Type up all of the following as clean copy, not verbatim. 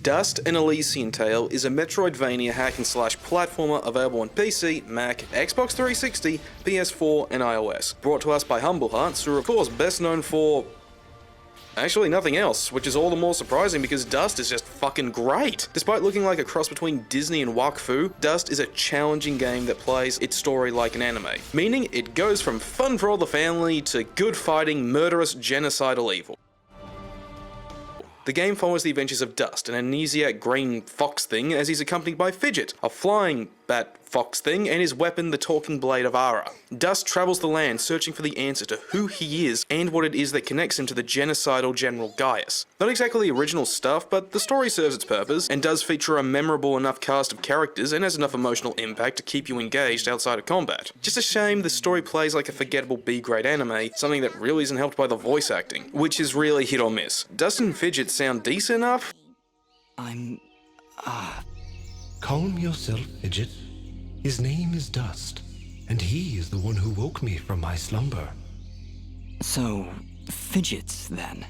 Dust: An Elysian Tail is a Metroidvania hack-and-slash platformer available on PC, Mac, Xbox 360, PS4 and iOS. Brought to us by Humble Hearts, who are of course best known for actually nothing else, which is all the more surprising because Dust is just fucking great. Despite looking like a cross between Disney and Wakfu, Dust is a challenging game that plays its story like an anime, meaning it goes from fun for all the family to good fighting, murderous, genocidal evil. The game follows the adventures of Dust, an amnesiac green fox thing, as he's accompanied by Fidget, a flying bat fox thing, and his weapon, the talking blade of Ara. Dust travels the land searching for the answer to who he is and what it is that connects him to the genocidal General Gaius. Not exactly original stuff, but the story serves its purpose and does feature a memorable enough cast of characters and has enough emotional impact to keep you engaged outside of combat. Just a shame the story plays like a forgettable B-grade anime, something that really isn't helped by the voice acting, which is really hit or miss. Dust and Fidget sound decent enough. Calm yourself, Fidget. His name is Dust, and he is the one who woke me from my slumber. So, Fidgets, then?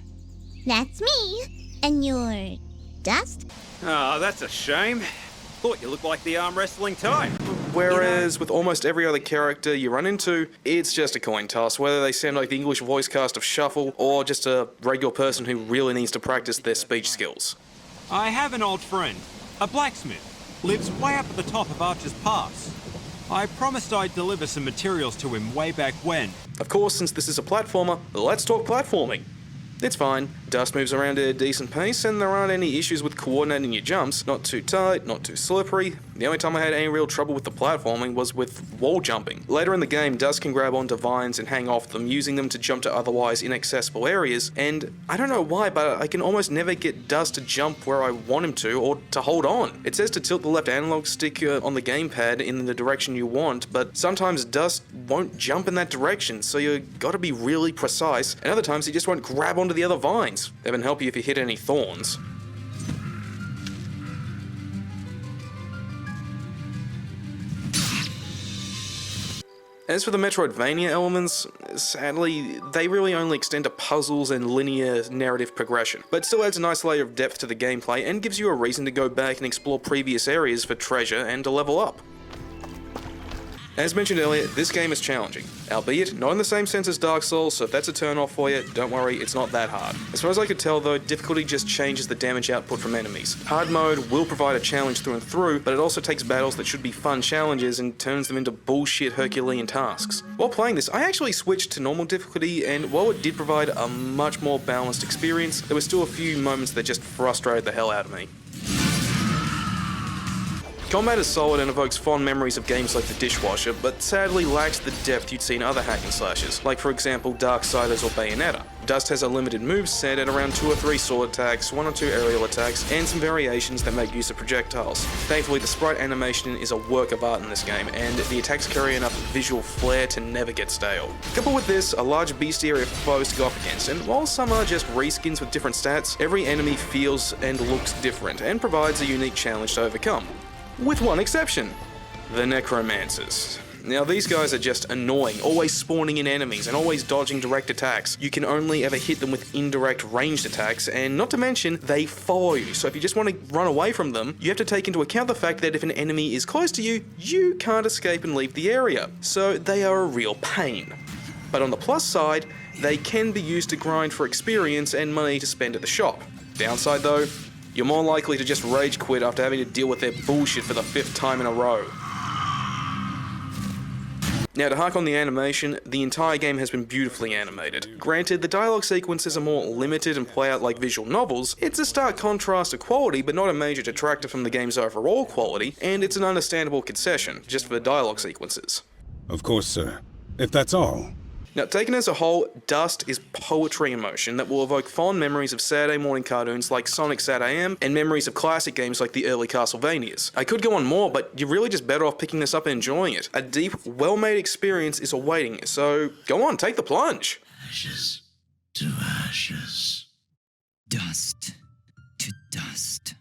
That's me. And you're Dust? Oh, that's a shame. Thought you looked like the arm wrestling type. Whereas with almost every other character you run into, it's just a coin toss, whether they sound like the English voice cast of Shuffle or just a regular person who really needs to practice their speech skills. I have an old friend, a blacksmith. Lives way up at the top of Archer's Pass. I promised I'd deliver some materials to him way back when. Of course, since this is a platformer, let's talk platforming. It's fine, Dust moves around at a decent pace and there aren't any issues with coordinating your jumps, not too tight, not too slippery. The only time I had any real trouble with the platforming was with wall jumping. Later in the game, Dust can grab onto vines and hang off them, using them to jump to otherwise inaccessible areas, and I don't know why, but I can almost never get Dust to jump where I want him to, or to hold on. It says to tilt the left analog stick on the gamepad in the direction you want, but sometimes Dust won't jump in that direction, so you gotta be really precise, and other times he just won't grab onto the other vines. They can help you if you hit any thorns. As for the Metroidvania elements, sadly, they really only extend to puzzles and linear narrative progression, but still adds a nice layer of depth to the gameplay and gives you a reason to go back and explore previous areas for treasure and to level up. As mentioned earlier, this game is challenging, albeit not in the same sense as Dark Souls, so if that's a turn off for you, don't worry, it's not that hard. As far as I could tell though, difficulty just changes the damage output from enemies. Hard mode will provide a challenge through and through, but it also takes battles that should be fun challenges and turns them into bullshit Herculean tasks. While playing this, I actually switched to normal difficulty, and while it did provide a much more balanced experience, there were still a few moments that just frustrated the hell out of me. Combat is solid and evokes fond memories of games like The Dishwasher, but sadly lacks the depth you'd see in other hack and slashes, like for example Darksiders or Bayonetta. Dust has a limited moveset at around 2 or 3 sword attacks, 1 or 2 aerial attacks, and some variations that make use of projectiles. Thankfully, the sprite animation is a work of art in this game, and the attacks carry enough visual flair to never get stale. Coupled with this, a large bestiary of foes to go up against, and while some are just reskins with different stats, every enemy feels and looks different, and provides a unique challenge to overcome. With one exception, the Necromancers. Now these guys are just annoying, always spawning in enemies and always dodging direct attacks. You can only ever hit them with indirect ranged attacks, and not to mention, they follow you, so if you just want to run away from them, you have to take into account the fact that if an enemy is close to you, you can't escape and leave the area. So they are a real pain. But on the plus side, they can be used to grind for experience and money to spend at the shop. Downside though, you're more likely to just rage quit after having to deal with their bullshit for the 5th time in a row. Now to hark on the animation, the entire game has been beautifully animated. Granted, the dialogue sequences are more limited and play out like visual novels. It's a stark contrast to quality, but not a major detractor from the game's overall quality, and it's an understandable concession, just for the dialogue sequences. Of course, sir. If that's all. Now, taken as a whole, Dust is poetry in motion that will evoke fond memories of Saturday morning cartoons like Sonic Sat AM and memories of classic games like the early Castlevanias. I could go on more, but you're really just better off picking this up and enjoying it. A deep, well-made experience is awaiting, so go on, take the plunge. Ashes to ashes. Dust to dust.